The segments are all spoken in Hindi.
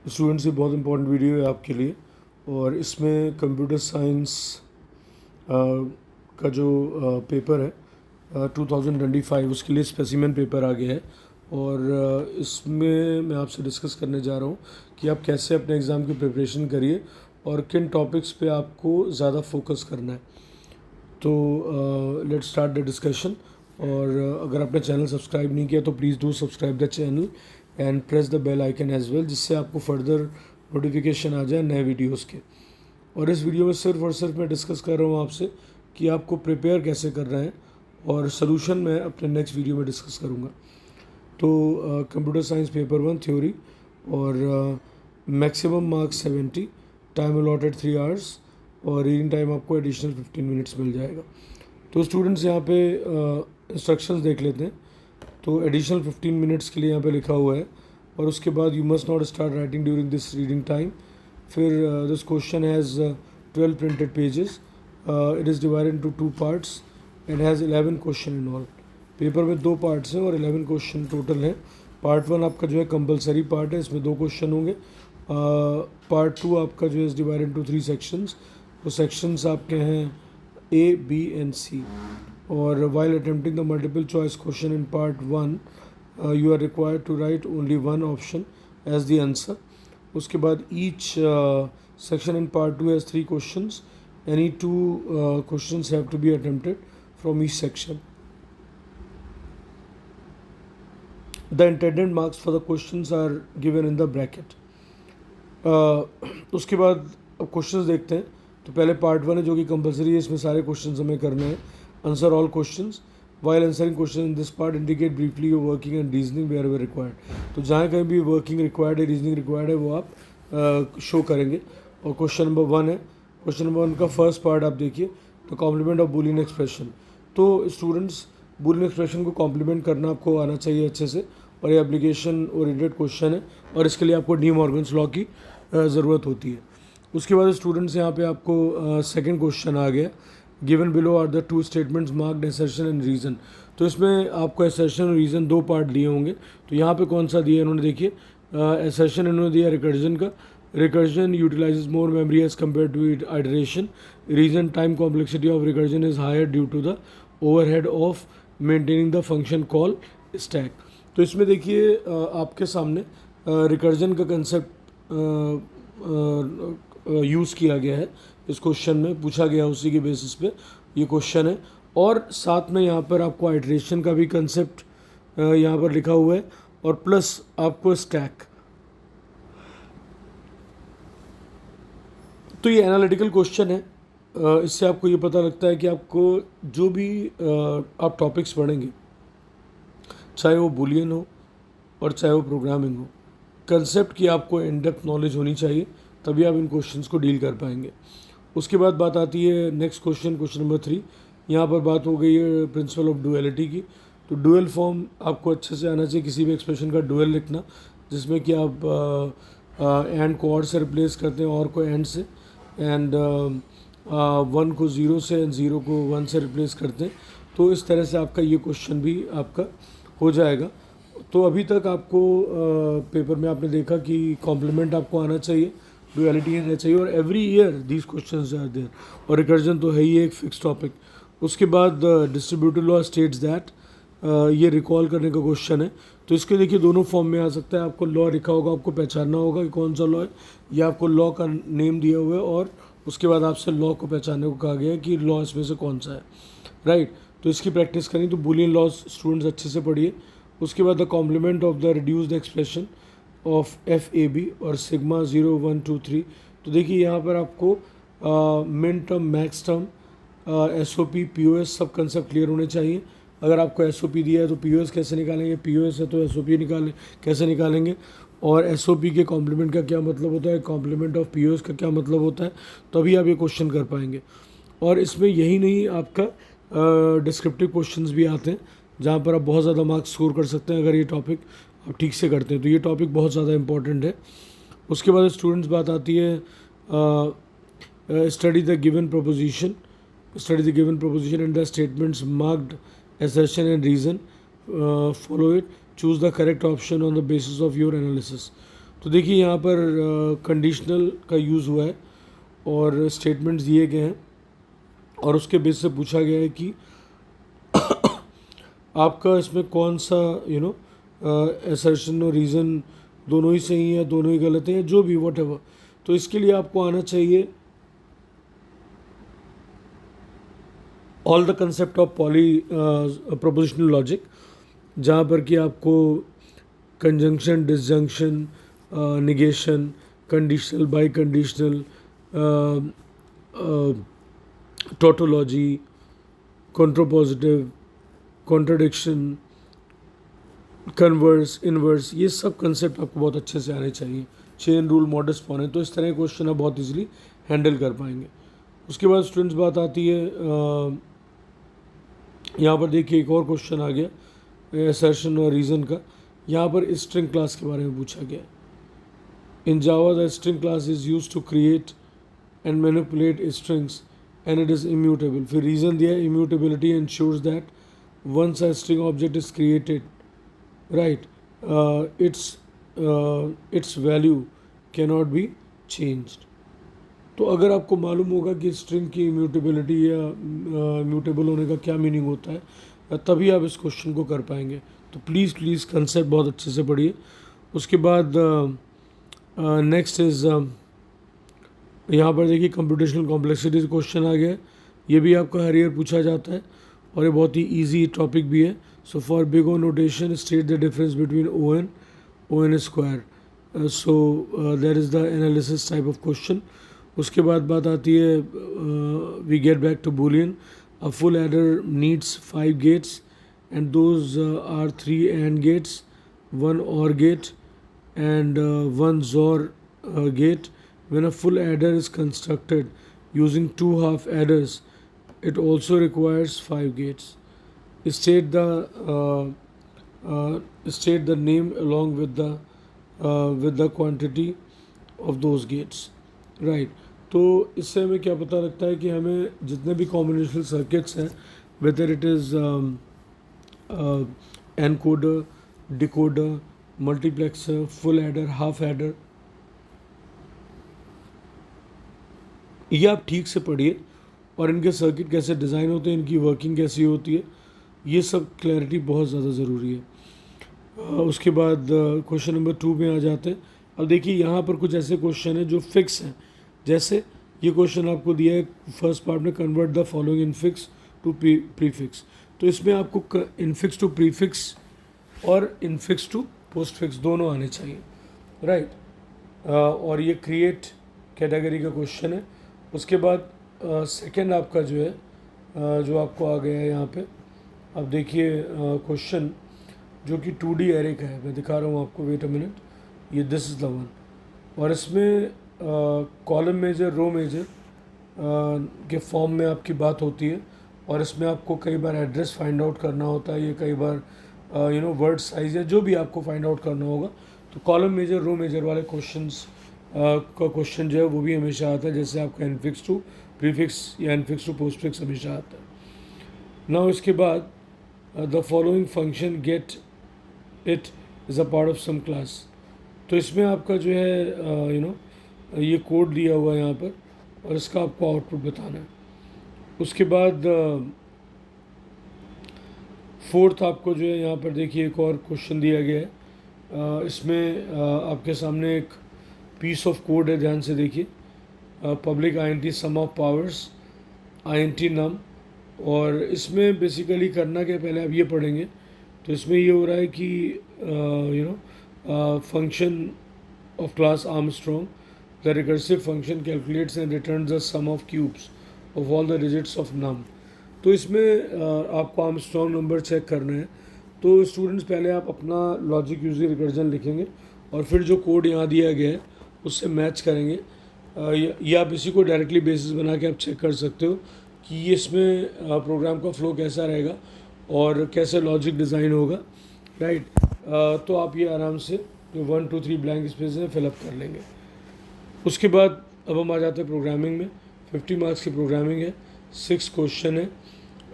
स्टूडेंट्स ये बहुत इंपॉर्टेंट वीडियो है आपके लिए। और इसमें कंप्यूटर साइंस का जो पेपर है 2025 उसके लिए स्पेसिमेन पेपर आ गया है। और इसमें मैं आपसे डिस्कस करने जा रहा हूँ कि आप कैसे अपने एग्ज़ाम की प्रिपरेशन करिए और किन टॉपिक्स पे आपको ज़्यादा फोकस करना है। तो लेट्स स्टार्ट द डिस्कशन। और अगर आपने चैनल सब्सक्राइब नहीं किया तो please do subscribe the channel and press the bell icon as well, जिससे आपको फर्दर नोटिफिकेशन आ जाए नए वीडियोस के। और इस वीडियो में सिर्फ और सिर्फ मैं डिस्कस कर रहा हूँ आपसे कि आपको प्रिपेयर कैसे करना है, और सोल्यूशन मैं अपने नेक्स्ट वीडियो में डिस्कस करूँगा। तो कंप्यूटर साइंस पेपर 1 थ्योरी, और maximum marks 70, time allotted 3 hours, और रीडिंग टाइम आपको एडिशनल 15 मिनट्स मिल जाएगा। तो स्टूडेंट्स यहाँ पे इंस्ट्रक्शंस देख लेते हैं। तो एडिशनल 15 मिनट्स के लिए यहाँ पे लिखा हुआ है, और उसके बाद you must not start writing during this reading time. फिर this question has 12 printed pages, it is divided into 2 parts and has 11 question in all. Paper में 2 पार्ट्स हैं और 11 क्वेश्चन टोटल हैं। पार्ट 1 आपका जो है कंपलसरी पार्ट है, इसमें 2 क्वेश्चन होंगे। पार्ट 2 आपका जो है डिवाइडेड इनटू 3 सेक्शंस। तो सेक्शंस आपके हैं A, B एंड C। और while attempting the multiple choice question in part 1 you are required to write only one option as the answer. उसके बाद each section in part 2 has 3 questions. Any 2 questions have to be attempted from each section. The intended marks for the questions are given in the bracket. उसके बाद अब क्वेश्चंस देखते हैं। तो पहले पार्ट 1 है जो कि कंपलसरी है, इसमें सारे क्वेश्चंस हमें करने हैं। Answer all questions while answering question in this part indicate briefly your working and reasoning wherever required. तो जहाँ कहीं भी वर्किंग रिक्वायर्ड है, रीजनिंग रिक्वायर्ड है, वो आप शो करेंगे। और क्वेश्चन नंबर 1 है। क्वेश्चन नंबर 1 का फर्स्ट पार्ट आप देखिए, the complement of Boolean expression. तो स्टूडेंट्स बूलियन एक्सप्रेशन को कॉम्प्लीमेंट करना आपको आना चाहिए अच्छे से, और ये एप्लीकेशन ओरिएंटेड क्वेश्चन है, और इसके लिए आपको डी मॉर्गन्स लॉ की ज़रूरत होती है। उसके बाद स्टूडेंट्स यहाँ पे आपको सेकंड क्वेश्चन आ गया, given below are the 2 statements marked assertion and reason. तो इसमें आपको असर्शन और रीज़न 2 पार्ट दिए होंगे। तो यहाँ पे कौन सा दिया इन्होंने, देखिए असर्शन इन्होंने दिया रिकर्जन का। Recursion utilises more memory as compared to iteration. Reason time complexity of recursion is higher due to the overhead of maintaining the function call stack. तो इसमें देखिए आपके सामने रिकर्जन का कंसेप्ट यूज़ किया गया है, इस क्वेश्चन में पूछा गया उसी के बेसिस पे ये क्वेश्चन है। और साथ में यहाँ पर आपको आइटरेशन का भी कंसेप्ट यहाँ पर लिखा हुआ है, और प्लस आपको स्टैक। तो ये एनालिटिकल क्वेश्चन है। इससे आपको ये पता लगता है कि आपको जो भी आप टॉपिक्स पढ़ेंगे, चाहे वो बूलियन हो और चाहे वो प्रोग्रामिंग हो, कंसेप्ट की आपको इन डेप्थ नॉलेज होनी चाहिए, तभी आप इन क्वेश्चंस को डील कर पाएंगे। उसके बाद बात आती है नेक्स्ट क्वेश्चन, क्वेश्चन नंबर 3। यहाँ पर बात हो गई है प्रिंसिपल ऑफ डुअलिटी की। तो डुअल फॉर्म आपको अच्छे से आना चाहिए, किसी भी एक्सप्रेशन का डुअल लिखना, जिसमें कि आप एंड को और से रिप्लेस करते हैं, और को एंड से, एंड 1 को 0 से एंड 0 को 1 से रिप्लेस करते हैं। तो इस तरह से आपका ये क्वेश्चन भी आपका हो जाएगा। तो अभी तक आपको पेपर में आपने देखा कि कॉम्प्लीमेंट आपको आना चाहिए, डुअलिटी आना चाहिए, और every year these questions are there, और रिकर्जन तो है ही एक फिक्स टॉपिक। उसके बाद डिस्ट्रीब्यूटिव लॉ स्टेट्स दैट, ये रिकॉल करने का क्वेश्चन है। तो इसके देखिए दोनों फॉर्म में आ सकता है। आपको लॉ लिखा होगा, आपको पहचानना होगा कि कौन सा लॉ है, या आपको लॉ का नेम दिया हुआ है, और उसके बाद आपसे लॉ को पहचानने को कहा गया है कि लॉ इसमें से कौन सा है, राइट। तो इसकी प्रैक्टिस करें। तो बूलियन लॉज स्टूडेंट्स अच्छे से पढ़िए। उसके बाद the complement of the reduced expression of FAB और सिग्मा 0 1 2 3। तो देखिए यहाँ पर आपको min term, max term, SOP, POS सब कंसेप्ट क्लियर होने चाहिए। अगर आपको SOP दिया है तो POS कैसे निकालेंगे, POS है तो SOP कैसे निकालेंगे, और SOP के कॉम्प्लीमेंट का क्या मतलब होता है, कॉम्प्लीमेंट ऑफ POS का क्या मतलब होता है, तभी आप ये क्वेश्चन कर पाएंगे। और इसमें यही नहीं, आपका डिस्क्रिप्टिव क्वेश्चंस भी आते हैं, जहाँ पर आप बहुत ज़्यादा मार्क्स स्कोर कर सकते हैं अगर ये टॉपिक आप ठीक से करते हैं। तो ये टॉपिक बहुत ज़्यादा इंपॉर्टेंट है। उसके बाद स्टूडेंट्स बात आती है study the given proposition. Study the given proposition and the statements marked assertion and reason, follow it, choose the correct option on the basis of your analysis। तो देखिए यहाँ पर कंडीशनल का यूज़ हुआ है और स्टेटमेंट्स दिए गए हैं और उसके बेस से पूछा गया है कि आपका इसमें कौन सा असर्शन और रीज़न दोनों ही सही है, दोनों ही गलत हैं, जो भी वट एवर। तो इसके लिए आपको आना चाहिए all the concept of poly propositional logic, जहाँ पर कि आपको conjunction, disjunction, negation, conditional, bi conditional, tautology, contrapositive, contradiction, converse, inverse, ये सब कंसेप्ट आपको बहुत अच्छे से आने चाहिए। चेन रूल, मॉडस पॉइंट, तो इस तरह के क्वेश्चन आप बहुत इजीली हैंडल कर पाएंगे। उसके बाद स्टूडेंट्स बात आती है यहाँ पर देखिए एक और क्वेश्चन आ गया असर्शन और रीज़न का। यहाँ पर स्ट्रिंग क्लास के बारे में पूछा गया। In Java the string class is use to create and manipulate strings and it is immutable. फिर रीज़न दिया, immutability ensures that once a string object is created, right, its value cannot be changed. तो अगर आपको मालूम होगा कि स्ट्रिंग की इम्यूटेबिलिटी या म्यूटेबल होने का क्या मीनिंग होता है, तभी आप इस क्वेश्चन को कर पाएंगे। तो प्लीज़ कंसेप्ट बहुत अच्छे से पढ़िए। उसके बाद नेक्स्ट इज़ यहाँ पर देखिए कंप्यूटेशनल कॉम्प्लेक्सिटी क्वेश्चन आ गया है। ये भी आपका हर ईयर पूछा जाता है और ये बहुत ही ईजी टॉपिक भी है। So for big O notation state the difference between O N square. So that is the analysis type of question. उसके बाद बात आती है we get back to Boolean. A full adder needs 5 gates and those are 3 and gates, 1 OR gate and 1 XOR gate. When a full adder is constructed using 2 half adders, it also requires 5 gates. State the name along with the quantity of those gates. Right. तो इससे हमें क्या पता लगता है कि हमें जितने भी कॉम्बिनेशनल सर्किट्स हैं, whether it is encoder, decoder, multiplexer, full adder, half adder, ये आप ठीक से पढ़िए और इनके सर्किट कैसे डिज़ाइन होते हैं, इनकी वर्किंग कैसी होती है, ये सब क्लैरिटी बहुत ज़्यादा ज़रूरी है। उसके बाद क्वेश्चन नंबर 2 में आ जाते हैं। अब देखिए यहाँ पर कुछ ऐसे क्वेश्चन हैं जो फिक्स हैं। जैसे ये क्वेश्चन आपको दिया है फर्स्ट पार्ट में, convert the following infix to prefix. तो इसमें आपको इनफिक्स टू प्रीफिक्स और इनफिक्स टू पोस्टफिक्स दोनों आने चाहिए, राइट। और ये क्रिएट कैटेगरी का क्वेश्चन है। उसके बाद सेकंड आपका जो है जो आपको आ गया है यहाँ पे, अब देखिए क्वेश्चन जो कि 2D एरे का है, मैं दिखा रहा हूँ आपको, वेट अ मिनट, ये दिस इज़ द वन। और इसमें कॉलम मेजर, रो मेजर के फॉर्म में आपकी बात होती है और इसमें आपको कई बार एड्रेस फाइंड आउट करना होता है, ये कई बार वर्ड साइज या जो भी आपको फाइंड आउट करना होगा। तो कॉलम मेजर, रो मेजर वाले क्वेश्चंस का क्वेश्चन जो है वो भी हमेशा आता है, जैसे आपका इनफिक्स टू प्रीफिक्स या इनफिक्स टू पोस्टफिक्स हमेशा आता है। नाउ इसके बाद the following function get it is a part of some class. तो इसमें आपका जो है ये कोड दिया हुआ है यहाँ पर और इसका आपको आउटपुट बताना है। उसके बाद फोर्थ आपको जो है यहाँ पर देखिए एक और क्वेश्चन दिया गया है। इसमें आपके सामने एक पीस ऑफ कोड है, ध्यान से देखिए। Public INT sum of powers INT num, और इसमें बेसिकली करना क्या, पहले आप ये पढ़ेंगे। तो इसमें ये हो रहा है कि function of class Armstrong, the recursive function calculates and returns the sum of cubes of all the digits of num. तो इसमें आपको आर्मस्ट्रॉन्ग नंबर चेक करना है। तो स्टूडेंट्स पहले आप अपना लॉजिक यूजिंग रिकर्जन लिखेंगे और फिर जो कोड यहाँ दिया गया है उससे मैच करेंगे। या आप इसी को डायरेक्टली बेसिस बना के आप चेक कर सकते हो कि इसमें प्रोग्राम का फ्लो कैसा रहेगा और कैसे लॉजिक डिज़ाइन होगा, राइट। तो आप ये आराम से जो 1 2 3 ब्लैंक स्पेस है फिलअप कर लेंगे। उसके बाद अब हम आ जाते हैं प्रोग्रामिंग में। 50 मार्क्स की प्रोग्रामिंग है, 6 क्वेश्चन है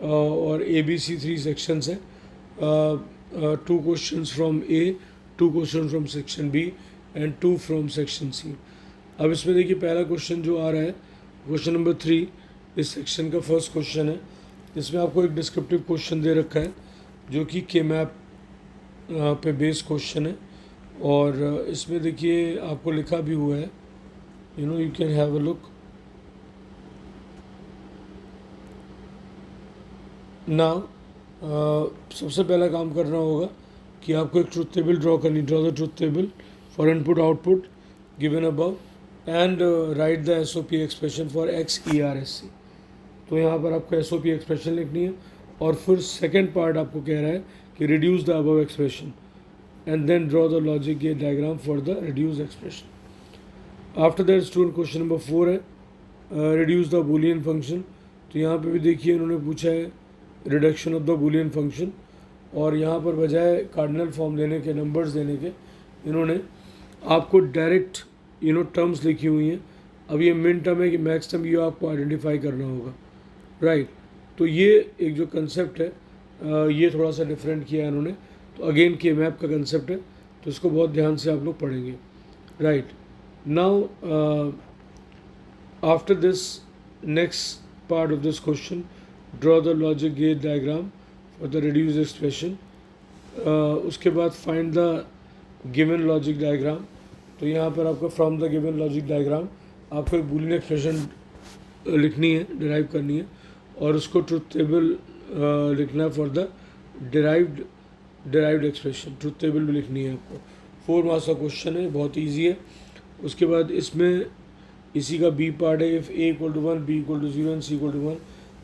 और ABC 3 सेक्शंस है। 2 question from A, 2 question from section B and 2 from section C. अब इसमें देखिए पहला क्वेश्चन जो आ रहा है, क्वेश्चन नंबर 3 इस सेक्शन का फर्स्ट क्वेश्चन है। इसमें आपको एक डिस्क्रिप्टिव क्वेश्चन दे रखा है जो कि के मैप पे बेस्ड क्वेश्चन है, और इसमें देखिए आपको लिखा भी हुआ है, you can have a look now. सबसे पहला काम करना होगा कि आपको एक ट्रुथ टेबल ड्रॉ करनी, draw the truth table for input output given above and write the SOP expression for X E R S C. तो यहाँ पर आपको एसओपी एक्सप्रेशन लिखनी है, और फिर सेकेंड पार्ट आपको कह रहा है कि reduce the above expression and then draw the logic gate diagram for the reduce expression. After that student question number 4 है रिड्यूस द बूलियन फंक्शन। तो यहाँ पे भी देखिए इन्होंने पूछा है reduction of the Boolean function, और यहाँ पर बजाय कार्डिनल फॉर्म देने के, नंबर्स देने के, इन्होंने आपको डायरेक्ट टर्म्स लिखी हुई हैं। अब ये मिन टर्म है कि मैक्स टर्म, ये आपको आइडेंटिफाई करना होगा, राइट। तो ये एक जो कंसेप्ट है ये थोड़ा सा डिफरेंट किया है इन्होंने। तो अगेन के मैप का कंसेप्ट है, तो इसको बहुत ध्यान से आप लोग पढ़ेंगे, right. Now after this next part of this question, draw the logic gate diagram for the reduce expression. उसके बाद find the given logic diagram. तो यहाँ पर आपको from the given logic diagram आपको एक बूलियन एक्सप्रेशन लिखनी है, डिराइव करनी है, और उसको ट्रुथ टेबल लिखना है for the derived expression. Truth table भी लिखनी है आपको। 4 मार्क्स का क्वेश्चन है, बहुत ईजी है। उसके बाद इसमें इसी का बी पार्ट है, if A equal to 1, B equal to 0 and C equal to 1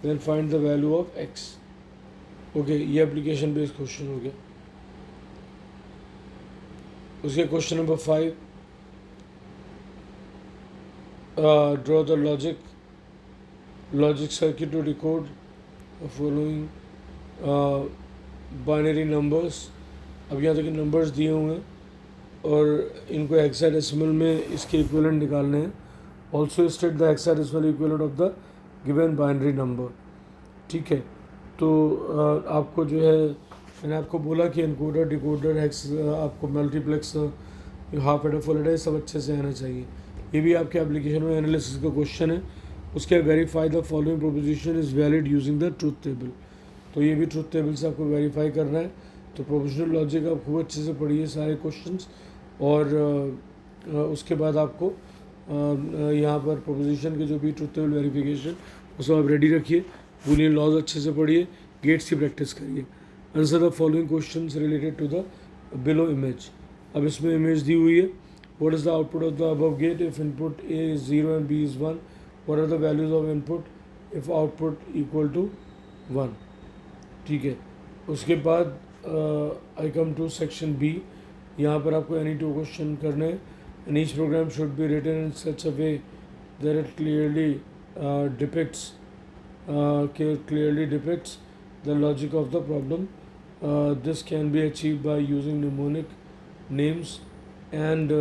then find the value of X. Okay, ये एप्लीकेशन बेस्ड क्वेश्चन हो गया। उसके question number 5, draw the logic circuit to decode following binary numbers. अब यहाँ तक नंबर्स दिए हुए हैं और इनको हेक्साडेसिमल में इसके इक्विवेलेंट निकालने हैं। Also state the hexadecimal equivalent of the given binary number, ठीक है। तो आपको जो है, मैंने आपको बोला कि एनकोडर, डिकोडर, हेक्स, आपको multiplex, half adder, full adder, सब अच्छे से आना चाहिए। ये भी आपके एप्लीकेशन में एनालिसिस का क्वेश्चन है। उसके verify the following proposition is valid using the truth table. तो ये भी ट्रुथ टेबल से आपको वेरीफाई करना है। तो प्रोपोजिशनल लॉजिक आप खूब अच्छे से पढ़िए सारे क्वेश्चंस, और उसके बाद आपको यहाँ पर प्रोपोजिशन के जो भी ट्रुथ टेबल वेरिफिकेशन उसको आप रेडी रखिए। बूलियन लॉज अच्छे से पढ़िए, गेट्स की प्रैक्टिस करिए। Answer the following questions related to the below image. अब इसमें इमेज दी हुई है। What is the output of the above gate if input A is 0 and B is 1? What are the values of input if output equal to 1? ठीक है। उसके बाद I come to section B. यहाँ पर आपको एनी 2 क्वेश्चन करने हैं। And each program should be written in such a way that it clearly depicts the logic of the problem. This can be achieved by using mnemonic names and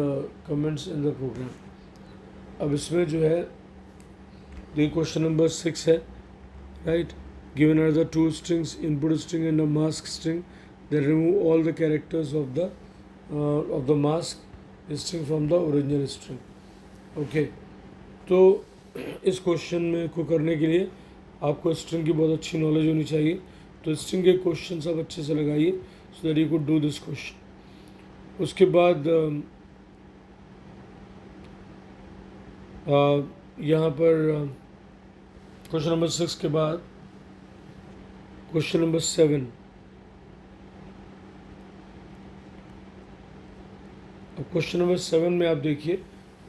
comments in the program. अब इसमें जो है ये क्वेश्चन नंबर 6 है, right. Given are the 2 strings, input string and a mask string, then remove all the characters of the mask string from the original string. Okay, तो इस क्वेश्चन में को करने के लिए आपको स्ट्रिंग की बहुत अच्छी नॉलेज होनी चाहिए। तो स्ट्रिंग के क्वेश्चन सब अच्छे से लगाइए so that you could do this question. उसके बाद यहाँ पर क्वेश्चन नंबर 6 के बाद क्वेश्चन नंबर 7। अब क्वेश्चन नंबर 7 में आप देखिए,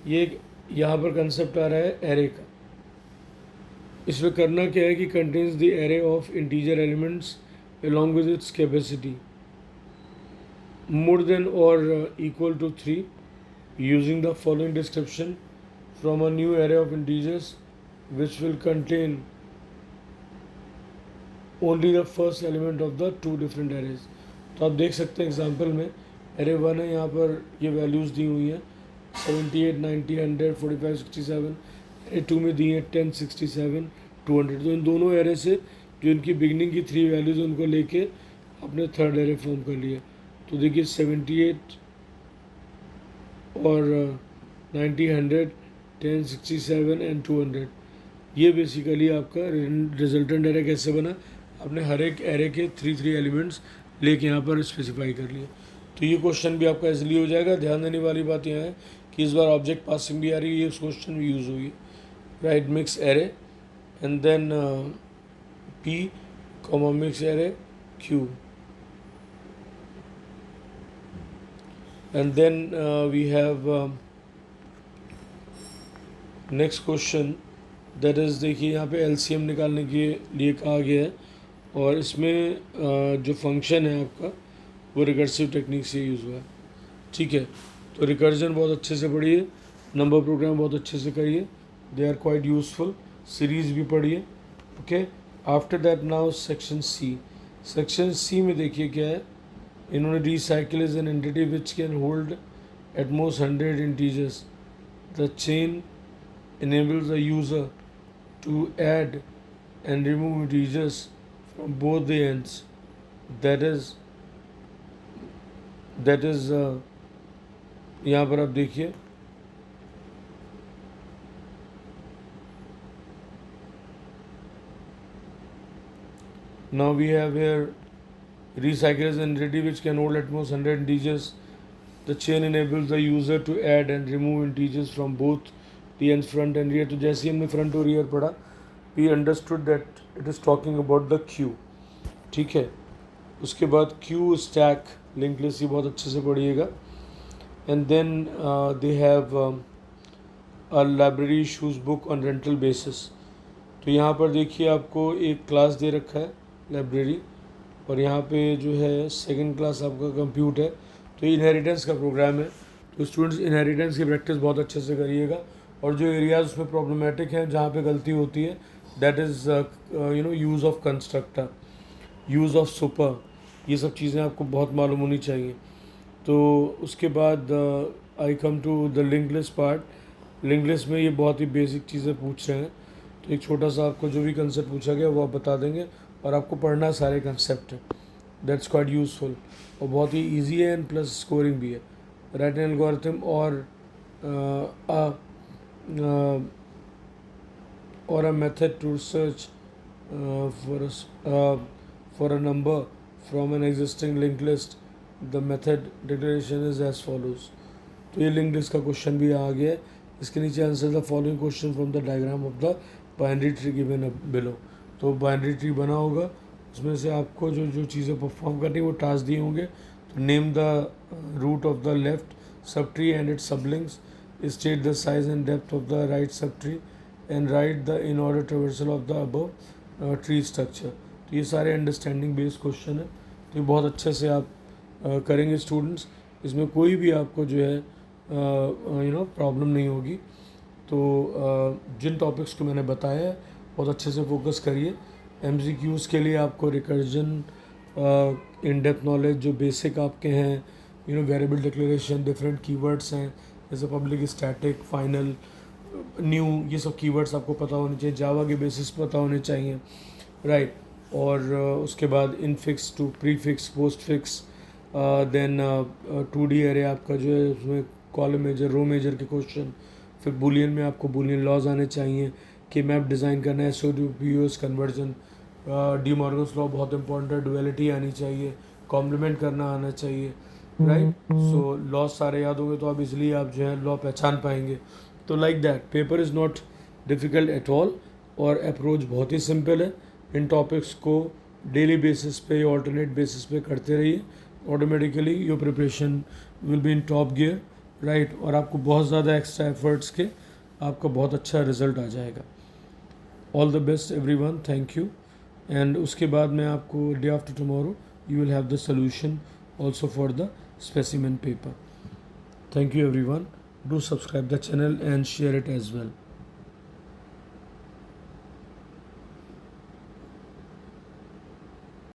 ये यहाँ पर कंसेप्ट आ रहा है एरे का। इसमें करना क्या है कि contains the array of integer elements along with its capacity more than or equal to 3 using the following description from a new array of integers which will contain only the first element of the 2 different arrays. तो आप देख सकते हैं एग्जाम्पल में एरे 1 है, यहाँ पर ये वैल्यूज़ दी हुई हैं 78, 90, 100, 45, 67। एरे 2 में दी हैं 10, 67, 200। तो इन दोनों एरे से जो इनकी बिगनिंग की 3 वैल्यूज़ उनको लेके आपने थर्ड एरे फॉर्म कर लिया। तो देखिए 78, और 90, 100, 10, 67 एंड 200। ये बेसिकली आपका रिजल्टेंट एरे कैसे बना, आपने हर एक एरे के 3 एलिमेंट्स लेके यहाँ पर स्पेसिफाई कर लिए। तो ये क्वेश्चन भी आपका इसलिए हो जाएगा। ध्यान देने वाली बात यहाँ है कि इस बार ऑब्जेक्ट पासिंग भी आ रही है, ये उस क्वेश्चन में यूज़ हुई है। Right, mix array and then P, mix array Q, and then we have next question, that is देखिए यहाँ पे LCM निकालने के लिए कहा गया है, और इसमें जो फंक्शन है आपका वो रिकर्सिव टेक्निक से यूज़ हुआ है। ठीक है, तो रिकर्जन बहुत अच्छे से पढ़िए, नंबर प्रोग्राम बहुत अच्छे से करिए, they are quite useful, series भी पढ़िए। Okay, after that now section C. Section C में देखिए क्या है, इन्होंने recycle is an entity which can hold at most 100 integers. The chain enables the user to add and remove integers from both the ends. That is यहाँ पर आप देखिए, now we have here recycle is an entity which can hold at most 100 integers. The chain enables the user to add and remove integers from both the ends, front and rear. तो जैसे ही हमने फ्रंट और रियर पढ़ा, we understood that it is talking about the queue. ठीक है, उसके बाद queue stack linked list, ये बहुत अच्छे से पढ़िएगा। And then they have a library issues book on rental basis. तो यहाँ पर देखिए आपको एक क्लास दे रखा है लाइब्रेरी, और यहाँ पे जो है सेकंड क्लास आपका कंप्यूट है। तो ये इनहेरिटेंस का प्रोग्राम है, तो स्टूडेंट्स इनहेरिटेंस की प्रैक्टिस बहुत अच्छे से करिएगा, और जो एरियाज उसमें प्रॉब्लमेटिक हैं, जहाँ पे गलती होती है, that is use of constructor, use of super, ये सब चीज़ें आपको बहुत मालूम होनी चाहिए। तो उसके बाद I come to the link list part. Link list में ये बहुत ही बेसिक चीज़ें पूछ रहे हैं, तो एक छोटा सा आपको जो भी कंसेप्ट पूछा गया वो आप बता देंगे, और आपको पढ़ना सारे कंसेप्ट है। दैट्स क्वाइट यूजफुल, और बहुत ही ईजी है, एंड प्लस स्कोरिंग भी है। Right an algorithm or a method to search for a number from an existing linked list. The method declaration is as follows. तो ये लिंक लिस्ट का क्वेश्चन भी आ गया है। इसके नीचे answer the following question from the diagram of the binary tree given below. तो बाइनरी ट्री बना होगा, उसमें से आपको जो जो चीज़ें परफॉर्म करनी है वो टास्क दिए होंगे। तो name the root of the left sub tree and its sublinks, state the size and depth of the right sub tree, and write the in order traversal of the above tree structure. तो ये सारे अंडरस्टैंडिंग बेस्ड क्वेश्चन है, तो ये बहुत अच्छे से आप करेंगे स्टूडेंट्स। इसमें कोई भी आपको जो है प्रॉब्लम नहीं होगी। तो जिन टॉपिक्स को मैंने बताया है बहुत अच्छे से फोकस करिए। MCQs के लिए आपको रिकर्जन, इन डेप्थ नॉलेज जो बेसिक आपके हैं, वेरिएबल डिक्लेरेशन, डिफरेंट कीवर्ड्स हैं जैसे पब्लिक, स्टैटिक, फाइनल, न्यू, ये सब कीवर्ड्स आपको पता होने चाहिए, जावा के बेसिस पता होने चाहिए। राइट, और उसके बाद infix to prefix, postfix, then 2D array आपका जो है उसमें कॉलम मेजर, रो मेजर के क्वेश्चन। फिर बुलियन में आपको बुलियन लॉज आने चाहिए कि मैप डिज़ाइन करना है, SODPOS conversion, D Morgan's law बहुत इंपॉर्टेंट है, डुअलिटी आनी चाहिए, कॉम्प्लीमेंट करना आना चाहिए। राइट, सो लॉ सारे याद होंगे तो आप इसलिए आप जो है लॉ पहचान पाएंगे। तो like that paper is not difficult at all, और अप्रोच बहुत ही सिंपल है। इन टॉपिक्स को डेली बेसिस पे या ऑल्टरनेट बेसिस पे करते रहिए, automatically your preparation will be in top gear. Right, और आपको बहुत ज़्यादा एक्स्ट्रा एफर्ट्स के आपका बहुत अच्छा रिजल्ट आ जाएगा। All the best everyone, thank you. And उसके बाद मैं आपको day after tomorrow you will have the solution also for the specimen paper. Thank you everyone. Do subscribe the channel and share it as well.